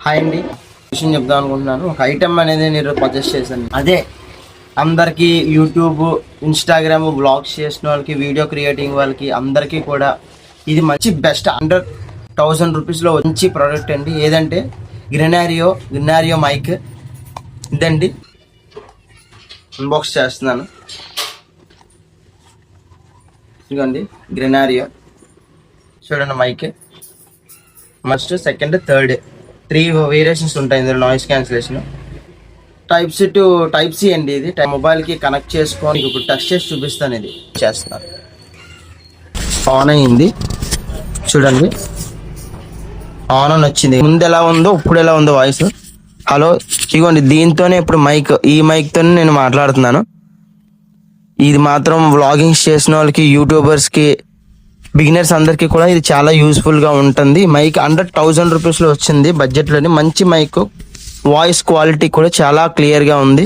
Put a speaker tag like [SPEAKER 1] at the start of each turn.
[SPEAKER 1] Hi అండి, విషయం చెప్దాం అనుకుంటున్నాను. ఒక ఐటమ్ అనేది నేను పర్చేస్ చేశాను. అదే అందరికీ యూట్యూబ్, ఇన్స్టాగ్రామ్ బ్లాగ్స్ చేసిన వాళ్ళకి, వీడియో క్రియేటింగ్ వాళ్ళకి అందరికీ కూడా ఇది మంచి బెస్ట్ అండర్ 1000 రూపీస్లో మంచి ప్రోడక్ట్ అండి. ఏదంటే గ్రెనారియో మైక్. ఇదండి అన్బాక్స్ చేస్తున్నాను. ఇదిగోండి గ్రెనారియో, చూడండి mic. First, second, third 3 variations ఉంటాయి ఇందులో. నాయిస్ క్యాన్సిలేషన్, టైప్ సి అండి. ఇది మొబైల్కి కనెక్ట్ చేసుకొని ఇప్పుడు టెస్ట్ చేసి చూపిస్తాను. ఇది చేస్తున్నాను. ఆన్ అయింది చూడండి, ఆన్ అని వచ్చింది. ముందు ఎలా ఉందో ఇప్పుడు ఎలా ఉందో వాయిస్. హలో, ఇదిగోండి దీంతోనే ఇప్పుడు ఈ మైక్తోనే నేను మాట్లాడుతున్నాను. ఇది మాత్రం వ్లాగింగ్స్ చేసిన వాళ్ళకి, యూట్యూబర్స్కి, బిగినర్స్ అందరికీ కూడా ఇది చాలా యూస్ఫుల్గా ఉంటుంది. మైక్ అండర్ 1000 రూపీస్లో వచ్చింది బడ్జెట్లోని. మంచి మైక్, వాయిస్ క్వాలిటీ కూడా చాలా క్లియర్గా ఉంది.